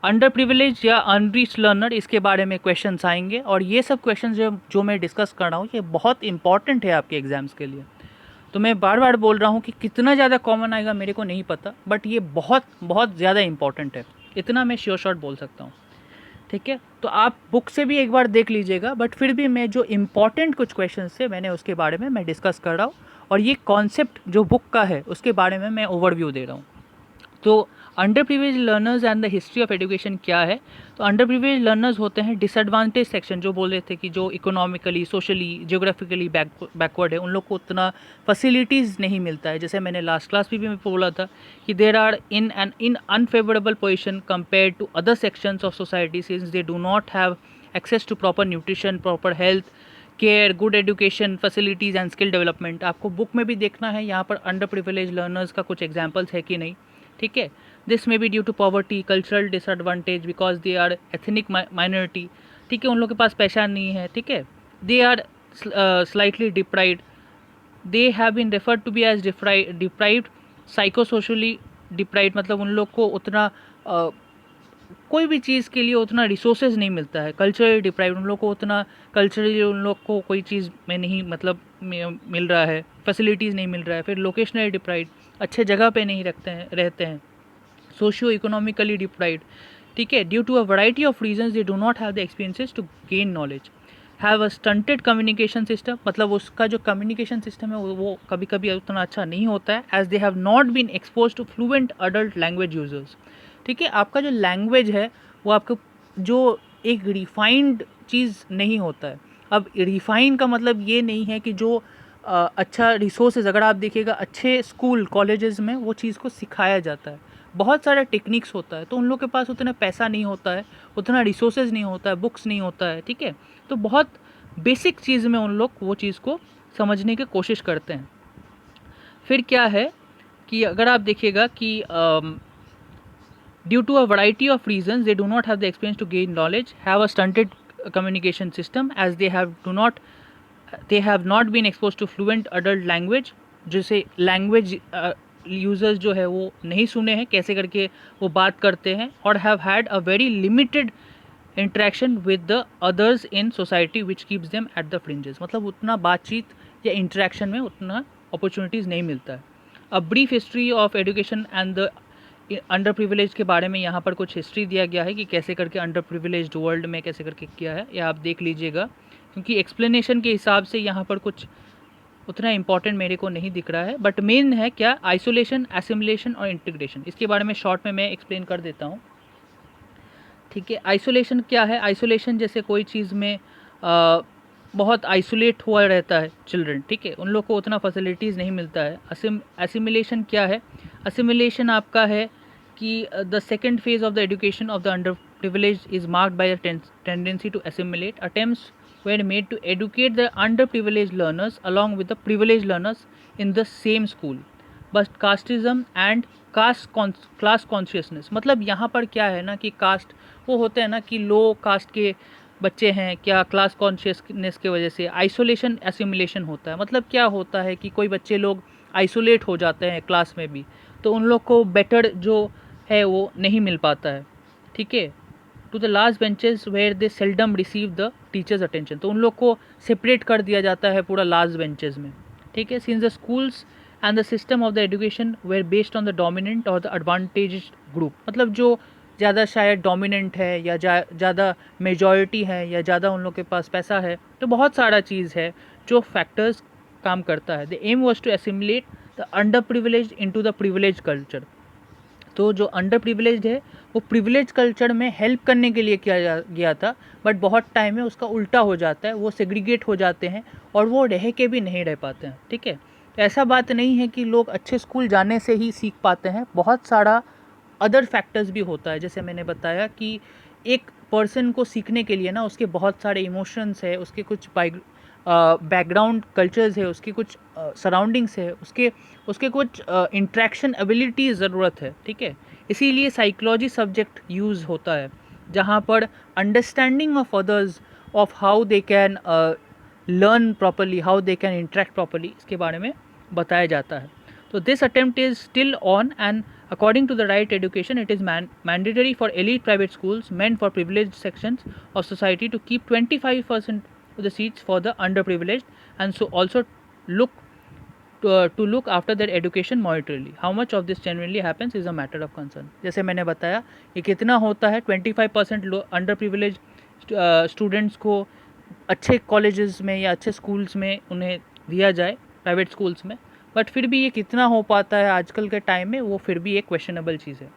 [SPEAKER 1] Under privilege या अनरीच लर्नर, इसके बारे में क्वेश्चंस आएंगे, और ये सब क्वेश्चंस जो मैं डिस्कस कर रहा हूँ ये बहुत इंपॉर्टेंट है आपके एग्जाम्स के लिए। तो मैं बार बार बोल रहा हूँ कि कितना ज़्यादा कॉमन आएगा मेरे को नहीं पता, बट ये बहुत बहुत ज़्यादा इंपॉर्टेंट है, इतना मैं श्योर शॉट बोल सकता हूँ, ठीक है। तो आप बुक से भी एक बार देख लीजिएगा, बट फिर भी मैं जो इम्पॉर्टेंट कुछ क्वेश्चन थे मैंने उसके बारे में मैं डिस्कस कर रहा हूँ, और ये कॉन्सेप्ट जो बुक का है उसके बारे में मैं ओवरव्यू दे रहा हूँ। तो under privilege learners and the history of education क्या है। तो अंडर प्रिविलेज लर्नर्स होते हैं डिसएडवांटेज सेक्शन, जो बोल रहे थे कि जो इकोनॉमिकली, सोशली, जियोग्राफिकली बैकवर्ड है, उन लोग को उतना फैसिलिटीज़ नहीं मिलता है। जैसे मैंने लास्ट क्लास भी मैं बोला था कि there are in unfavourable position compare to other sections of society since they do not have access to proper nutrition, proper health care, good education facilities and skill development. आपको book में भी देखना है यहाँ पर अंडर प्रिविलेज लर्नर्स का कुछ examples है कि नहीं, ठीक है। This may be due to poverty, cultural disadvantage because they are ethnic minority, ठीक है, उन लोगों के पास पैसा नहीं है, ठीक है। They are slightly deprived, they have been referred to be as deprived, psychosocially deprived, मतलब उन लोग को उतना कोई भी चीज़ के लिए उतना रिसोर्सेज नहीं मिलता है। कल्चरली डिप्राइव्ड, उन लोग को उतना कल्चरली उन लोग को कोई चीज़ में नहीं मतलब मिल रहा है, फैसिलिटीज़ नहीं मिल रहा है। फिर लोकेशनली डिप्राइव्ड, अच्छे जगह पे नहीं रहते हैं। सोशियो इकोनॉमिकली डिप्राइव्ड, ठीक है, due to a variety of reasons they do not have the experiences to gain knowledge. Have a stunted communication system, मतलब उसका जो कम्युनिकेशन सिस्टम है वो कभी कभी उतना अच्छा नहीं होता है। As they have not been expose to fluent adult language users, ठीक है। आपका जो लैंग्वेज है वो आपको जो एक रिफाइंड चीज़ नहीं होता है। अब रिफाइन का मतलब ये नहीं है कि जो अच्छा रिसोर्सेज, अगर आप देखिएगा अच्छे स्कूल कॉलेजेस में वो चीज़ को सिखाया जाता है, बहुत सारा टेक्निक्स होता है, तो उन लोग के पास उतना पैसा नहीं होता है, उतना रिसोर्सेज नहीं होता है, बुक्स नहीं होता है, ठीक है। तो बहुत बेसिक चीज़ में उन लोग वो चीज़ को समझने की कोशिश करते हैं। फिर क्या है कि अगर आप देखिएगा कि due to a variety of reasons they do not have the experience to gain knowledge, have a stunted communication system as they have not been exposed to fluent adult language, जैसे लैंग्वेज यूजर्स जो है वो नहीं सुने हैं कैसे करके वो बात करते हैं, और have had a very limited interaction with the others in society which keeps them at the fringes, मतलब उतना बातचीत या इंटरेक्शन में उतना अपॉर्चुनिटीज़ नहीं मिलता है। A brief history of education and the under privilege के बारे में यहाँ पर कुछ हिस्ट्री दिया गया है कि कैसे करके अंडर प्रिविलेज्ड वर्ल्ड में कैसे करके किया है, या आप देख लीजिएगा, क्योंकि एक्सप्लेनेशन के हिसाब से यहाँ पर कुछ उतना इंपॉर्टेंट मेरे को नहीं दिख रहा है। बट मेन है क्या, आइसोलेशन, एसिमिलेशन और इंटीग्रेशन, इसके बारे में शॉर्ट में मैं एक्सप्लेन कर देता हूँ, ठीक है। आइसोलेशन क्या है, आइसोलेशन जैसे कोई चीज़ में बहुत आइसोलेट हुआ रहता है चिल्ड्रन, ठीक है, उन लोग को उतना फैसिलिटीज़ नहीं मिलता है। एसिमिलेशन क्या है, एसिमिलेशन आपका है कि the second phase of the education of the under privilege is marked by a tendency to assimilate. Attempts were made to educate the underprivileged learners along with the privileged learners in the same school, but casteism and class consciousness, मतलब यहाँ पर क्या है ना कि cast वो होते हैं ना कि लो कास्ट के बच्चे हैं, क्या क्लास कॉन्शियसनेस की वजह से आइसोलेशन एसिमिलेशन होता है। मतलब क्या होता है कि कोई बच्चे लोग आइसोलेट हो जाते हैं क्लास में भी, तो उन लोग को बेटर जो है वो नहीं मिल पाता है, ठीक है, to the last benches where they seldom receive the teacher's attention, तो उन लोग को सेपरेट कर दिया जाता है पूरा लास्ट बेंचेस में, ठीक है। Since the schools and the system of the education were based on the dominant or the advantage group, मतलब जो ज़्यादा शायद डोमिनेंट है या ज़्यादा मेजॉरिटी है या ज़्यादा उन लोग के पास पैसा है, तो बहुत सारा चीज़ है जो फैक्टर्स काम करता है। The aim was to assimilate the under privilege into the privilege culture. तो जो अंडर प्रिविलेज्ड है वो प्रिविलेज कल्चर में हेल्प करने के लिए किया गया था, बट बहुत टाइम में उसका उल्टा हो जाता है, वो सेग्रीगेट हो जाते हैं और वो रह के भी नहीं रह पाते हैं। ठीक है, तो ऐसा बात नहीं है कि लोग अच्छे स्कूल जाने से ही सीख पाते हैं, बहुत सारा अदर फैक्टर्स भी होता है। जैसे मैंने बताया कि एक पर्सन को सीखने के लिए ना उसके बहुत सारे इमोशंस है, उसके कुछ बैकग्राउंड कल्चर्स है, उसकी कुछ सराउंडिंग्स है, उसके उसके कुछ इंट्रैक्शन एबिलिटी ज़रूरत है। ठीक है, इसीलिए साइकोलॉजी सब्जेक्ट यूज़ होता है, जहाँ पर understanding of others, of how they can learn properly, how they can interact properly, इसके बारे में बताया जाता है। तो this attempt is still on and according to the right education it is mandatory for elite private schools meant for privileged sections of society to keep 25% of the seats for the underprivileged, and so also look to look after their education monetarily. How much of this genuinely happens is a matter of concern. जैसे मैंने बताया ये कितना होता है, 25% under privilege students को अच्छे colleges में या अच्छे स्कूल्स में उन्हें दिया जाए, प्राइवेट स्कूल्स में, बट फिर भी ये कितना हो पाता है आजकल के टाइम में, वो फिर भी एक क्वेश्चनेबल चीज़ है।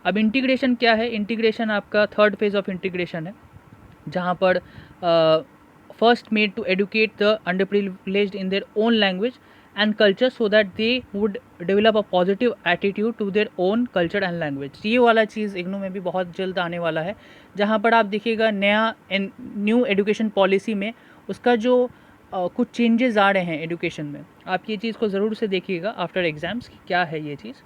[SPEAKER 1] अब इंटीग्रेशन क्या है? इंटीग्रेशन आपका थर्ड फेज ऑफ इंटीग्रेशन है, जहाँ पर first made to educate the under privileged in their own language and culture so that they would develop a positive attitude to their own culture and language. ये वाला चीज़ इग्नू में भी बहुत जल्द आने वाला है, जहाँ पर आप देखिएगा न्यू एजुकेशन पॉलिसी में उसका जो कुछ चेंजेस आ रहे हैं एजुकेशन में। आप ये चीज़ को ज़रूर से देखिएगा आफ्टर एग्ज़ाम्स कि क्या है ये चीज़।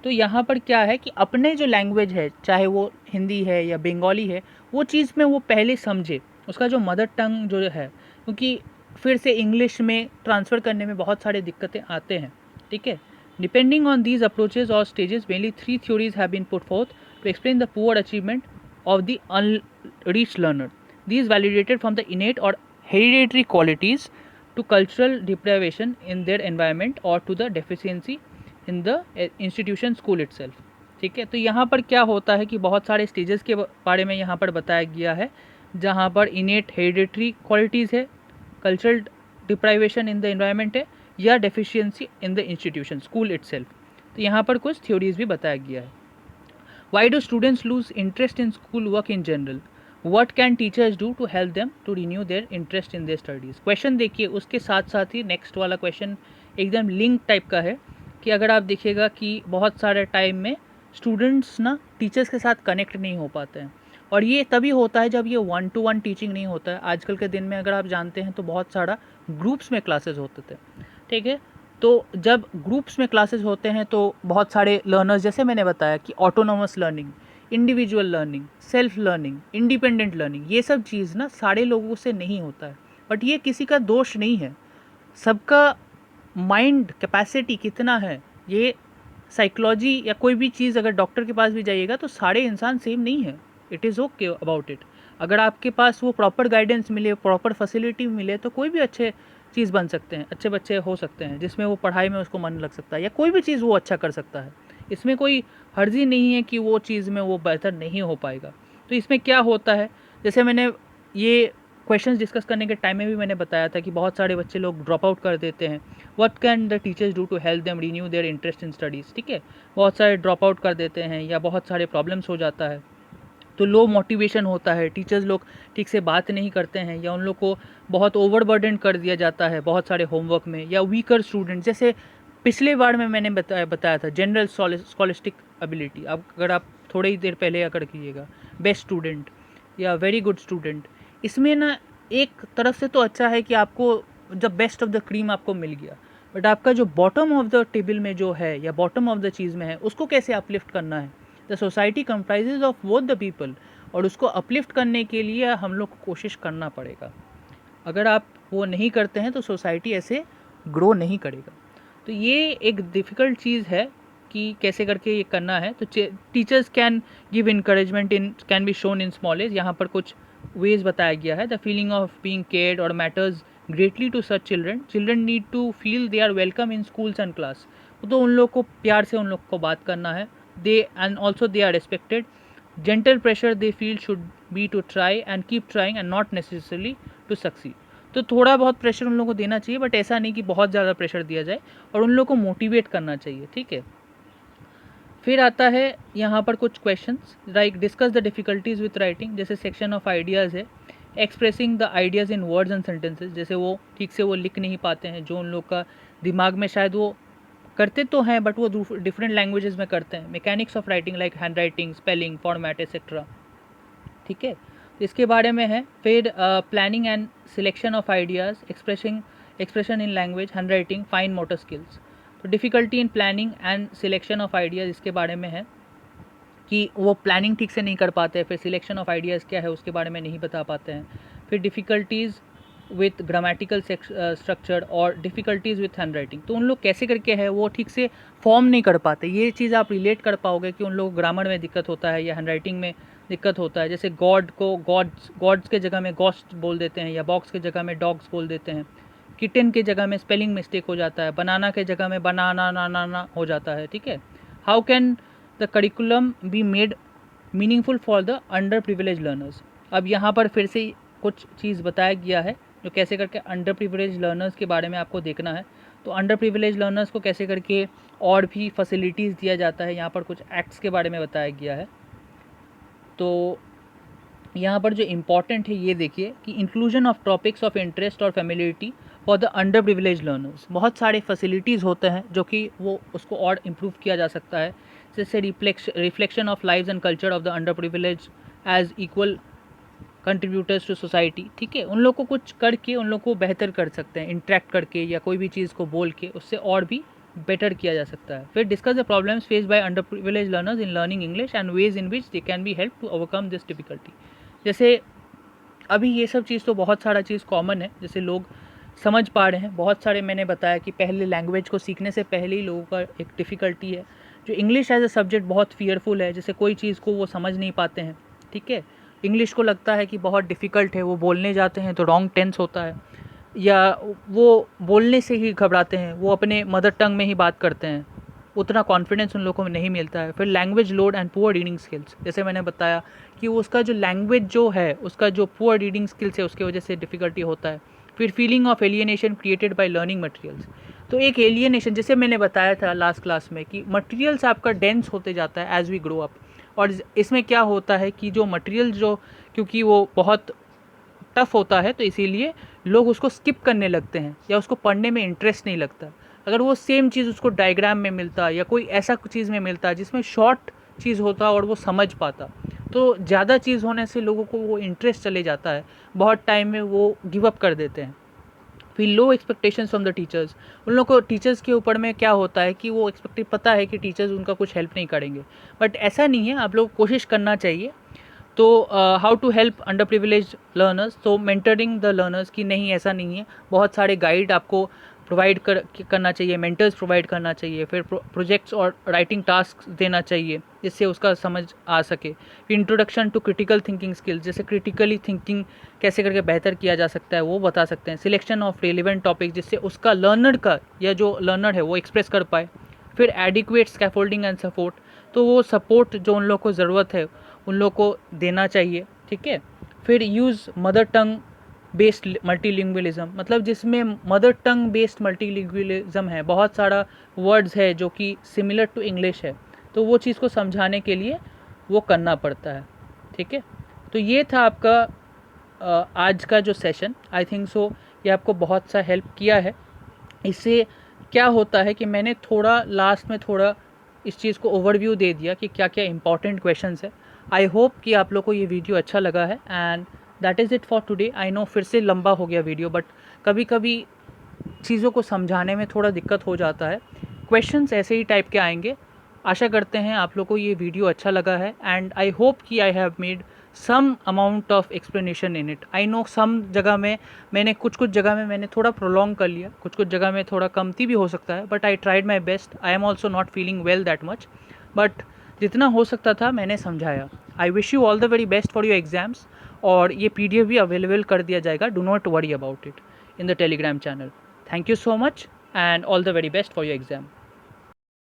[SPEAKER 1] तो यहाँ पर क्या है कि अपने जो लैंग्वेज है, चाहे वो हिंदी है या बंगाली है, वो चीज़ में वो पहले समझे, उसका जो मदर टंग जो है, क्योंकि फिर से इंग्लिश में ट्रांसफ़र करने में बहुत सारे दिक्कतें आते हैं। ठीक है, डिपेंडिंग ऑन दीज अप्रोचेज और stages mainly 3 theories have been put forth to explain the poor achievement of the unreached learner. These validated from the innate or hereditary qualities to cultural deprivation in their environment or to the deficiency in the institution school itself. ठीक है, तो यहाँ पर क्या होता है कि बहुत सारे स्टेजेस के बारे में यहाँ पर बताया गया है, जहाँ पर इनेट हेरिडिटरी क्वालिटीज़ है, cultural deprivation in the environment है, या deficiency in the institution school itself. तो यहाँ पर कुछ थ्योरीज भी बताया गया है। Why do students lose interest in school work in general? What can teachers do to help them to renew their interest in their studies? Question देखिए, उसके साथ साथ ही नेक्स्ट वाला क्वेश्चन एकदम लिंक टाइप का है कि अगर आप देखिएगा कि बहुत सारे टाइम में स्टूडेंट्स ना टीचर्स के साथ कनेक्ट नहीं हो पाते हैं, और ये तभी होता है जब ये 1-to-1 टीचिंग नहीं होता है। आजकल के दिन में अगर आप जानते हैं तो बहुत सारा ग्रुप्स में क्लासेस होते थे। ठीक है, तो जब ग्रुप्स में क्लासेस होते हैं तो बहुत सारे लर्नर्स, जैसे मैंने बताया कि autonomous learning, individual learning, self learning, independent learning, ये सब चीज़ ना सारे लोगों से नहीं होता है। बट ये किसी का दोष नहीं है, सबका माइंड कैपेसिटी कितना है, ये साइकोलॉजी या कोई भी चीज़, अगर डॉक्टर के पास भी जाइएगा तो सारे इंसान सेम नहीं है। It is okay about it. अगर आपके पास वो प्रॉपर गाइडेंस मिले, प्रॉपर फैसिलिटी मिले, तो कोई भी अच्छे चीज़ बन सकते हैं, अच्छे बच्चे हो सकते हैं, जिसमें वो पढ़ाई में उसको मन लग सकता है, या कोई भी चीज़ वो अच्छा कर सकता है। इसमें कोई हर्जी नहीं है कि वो चीज़ में वो बेहतर नहीं हो पाएगा। तो इसमें क्या होता है, जैसे मैंने ये क्वेश्चंस डिस्कस करने के टाइम में भी मैंने बताया था कि बहुत सारे बच्चे लोग ड्रॉप आउट कर देते हैं। What can the teachers do to help them renew their interest in studies? ठीक है, बहुत सारे ड्रॉप आउट कर देते हैं या बहुत सारे प्रॉब्लम्स हो जाता है, तो लो मोटिवेशन होता है, टीचर्स लोग ठीक से बात नहीं करते हैं, या उन लोग को बहुत ओवरबर्डन कर दिया जाता है बहुत सारे होमवर्क में, या वीकर स्टूडेंट, जैसे पिछले बार में मैंने बताया था जनरल स्कॉलिस्टिक एबिलिटी। अब अगर आप थोड़ी ही देर पहले अगर कीजिएगा बेस्ट स्टूडेंट या वेरी गुड स्टूडेंट, इसमें ना एक तरफ से तो अच्छा है कि आपको जब बेस्ट ऑफ द क्रीम आपको मिल गया, बट आपका जो बॉटम ऑफ द टेबल में जो है या बॉटम ऑफ द चीज़ में है, उसको कैसे अपलिफ्ट करना है। The society comprises of both the people, और उसको अपलिफ्ट करने के लिए हम लोग को कोशिश करना पड़ेगा। अगर आप वो नहीं करते हैं तो सोसाइटी ऐसे ग्रो नहीं करेगा। तो ये एक डिफ़िकल्ट चीज़ है कि कैसे करके ये करना है। तो teachers can give encouragement in can be shown in small age. यहाँ पर कुछ वेज बताया गया है। The feeling of being cared और matters greatly to such children need to feel they are welcome in schools and class. तो उन लोग को प्यार से उन लोग को बात करना है। they and also they are respected. Gentle pressure they feel should be to try and keep trying and not necessarily to succeed. तो थोड़ा बहुत प्रेशर उन लोगों को देना चाहिए, बट ऐसा नहीं कि बहुत ज़्यादा प्रेशर दिया जाए, और उन लोगों को मोटिवेट करना चाहिए। ठीक है, फिर आता है यहाँ पर कुछ questions like discuss the difficulties with writing, जैसे सेक्शन ऑफ आइडियाज़ है, expressing the ideas in words and sentences, जैसे वो ठीक से वो लिख नहीं पाते हैं, जो उन लोग का दिमाग में शायद वो करते तो हैं बट वो डिफरेंट लैंग्वेजेस में करते हैं। Mechanics of writing like hand writing, spelling, format etcetera, ठीक है, तो इसके बारे में है। फिर planning and selection of ideas, expression in language, hand writing, fine motor skills. तो difficulty in planning and selection of ideas, इसके बारे में है कि वो प्लानिंग ठीक से नहीं कर पाते हैं, फिर सिलेक्शन ऑफ आइडियाज़ क्या है उसके बारे में नहीं बता पाते हैं। फिर डिफ़िकल्टीज़ विथ ग्रामेटिकल स्ट्रक्चर और डिफ़िकल्टीज़ विथ हैंड राइटिंग, तो उन लोग कैसे करके है वो ठीक से फॉर्म नहीं कर पाते। ये चीज़ आप रिलेट कर पाओगे कि उन लोग ग्रामर में दिक्कत होता है या हैंड राइटिंग में दिक्कत होता है। जैसे गॉड को गॉड्स के जगह में गॉस्ट बोल देते हैं, या बॉक्स के जगह में डॉग्स बोल देते हैं, किटन के जगह में स्पेलिंग मिस्टेक हो जाता है, बनाना के जगह में बनाना ना हो जाता है, ठीक है। How can the curriculum be made meaningful for the under privilege learners. अब यहाँ पर फिर से कुछ चीज़ बताया गया है जो कैसे करके अंडर प्रिविलेज लर्नर्स के बारे में आपको देखना है। तो अंडर प्रिविलेज लर्नर्स को कैसे करके और भी फैसिलिटीज़ दिया जाता है, यहाँ पर कुछ एक्ट्स के बारे में बताया गया है। तो यहाँ पर जो इम्पॉर्टेंट है ये देखिए कि inclusion of topics of interest और familiarity for the under privilege learners. बहुत सारे फैसिलिटीज़ होते हैं जो कि वो उसको और इम्प्रूव किया जा सकता है, जैसे reflection of lives and culture of the under privilege as equal contributors to society, ठीक है। उन लोग को कुछ करके उन लोग को बेहतर कर सकते हैं, इंटरेक्ट करके या कोई भी चीज़ को बोल के उससे और भी बेटर किया जा सकता है। फिर discuss the problems face by under privilege learners in learning English and ways in which they can be help to overcome this difficulty. जैसे अभी ये सब चीज़ तो बहुत सारा चीज़ कॉमन है, जैसे लोग समझ पा रहे हैं। बहुत सारे मैंने बताया कि पहले लैंग्वेज को सीखने से पहले ही लोगों का एक डिफ़िकल्टी है, जो इंग्लिश एज ए सब्जेक्ट बहुत फियरफुल है, जैसे कोई चीज़ को वो समझ नहीं पाते हैं, ठीक है। इंग्लिश को लगता है कि बहुत डिफ़िकल्ट है, वो बोलने जाते हैं तो रॉन्ग टेंस होता है, या वो बोलने से ही घबराते हैं, वो अपने मदर टंग में ही बात करते हैं, उतना कॉन्फिडेंस उन लोगों में नहीं मिलता है। फिर language load and poor reading skills, जैसे मैंने बताया कि उसका जो लैंग्वेज जो है उसका जो पुअर रीडिंग स्किल्स है उसकी वजह से डिफ़िकल्टी होता है। फिर feeling of alienation created by learning materials, तो एक एलियनेशन जैसे मैंने बताया था लास्ट क्लास में कि मटेरियल्स आपका डेंस होते जाता है एज वी ग्रो अप, और इसमें क्या होता है कि जो मटेरियल जो क्योंकि वो बहुत टफ होता है तो इसीलिए लोग उसको स्किप करने लगते हैं या उसको पढ़ने में इंटरेस्ट नहीं लगता। अगर वो सेम चीज़ उसको डायग्राम में मिलता या कोई ऐसा चीज़ में मिलता जिसमें शॉर्ट चीज़ होता और वो समझ पाता, तो ज़्यादा चीज़ होने से लोगों को वो इंटरेस्ट चले जाता है, बहुत टाइम में वो गिव अप कर देते हैं। फिर लो एक्सपेक्टेशंस फ्रॉम द टीचर्स, उन लोगों को टीचर्स के ऊपर में क्या होता है कि वो एक्सपेक्ट पता है कि टीचर्स उनका कुछ हेल्प नहीं करेंगे, बट ऐसा नहीं है, आप लोग कोशिश करना चाहिए। तो how to help under privilege learners, तो मेंटरिंग द लर्नर्स की नहीं, ऐसा नहीं है, बहुत सारे गाइड आपको प्रोवाइड करना चाहिए, मेंटर्स प्रोवाइड करना चाहिए, फिर प्रोजेक्ट्स और राइटिंग टास्क देना चाहिए जिससे उसका समझ आ सके। फिर introduction to critical thinking skills, जैसे क्रिटिकली थिंकिंग कैसे करके बेहतर किया जा सकता है वो बता सकते हैं। सिलेक्शन ऑफ रेलिवेंट टॉपिक, जिससे उसका लर्नर का या जो लर्नर है वो एक्सप्रेस कर पाए। फिर एडिक्वेट स्कैफोल्डिंग एंड सपोर्ट, तो वो सपोर्ट जो उन लोग को ज़रूरत है उन लोग को देना चाहिए, ठीक है। फिर use mother tongue based multilingualism, मतलब जिसमें मदर टंग बेस्ड मल्टीलिंगुअलिज्म है, बहुत सारा वर्ड्स है जो कि सिमिलर टू इंग्लिश है, तो वो चीज़ को समझाने के लिए वो करना पड़ता है, ठीक है। तो ये था आपका आज का जो सेशन, आई थिंक सो ये आपको बहुत सा हेल्प किया है। इससे क्या होता है कि मैंने थोड़ा लास्ट में थोड़ा इस चीज़ को ओवरव्यू दे दिया कि क्या क्या इंपॉर्टेंट क्वेश्चंस है। आई होप कि आप लोग को ये वीडियो अच्छा लगा है, and that is it for today. I know फिर से लंबा हो गया वीडियो, बट कभी कभी चीज़ों को समझाने में थोड़ा दिक्कत हो जाता है, क्वेश्चंस ऐसे ही टाइप के आएंगे। आशा करते हैं आप लोग को ये वीडियो अच्छा लगा है, एंड आई होप कि I have made some amount of explanation in it. I know some जगह में मैंने कुछ जगह में मैंने थोड़ा प्रोलॉन्ग कर लिया, कुछ जगह में थोड़ा कमती भी हो सकता है, but I tried my best. I am also not feeling well that much, but जितना हो सकता था मैंने समझाया। I wish you all the very best for your exams, और ये PDF भी अवेलेबल कर दिया जाएगा, do not worry about it, in the Telegram channel. Thank you so much, and all the very best for your exam.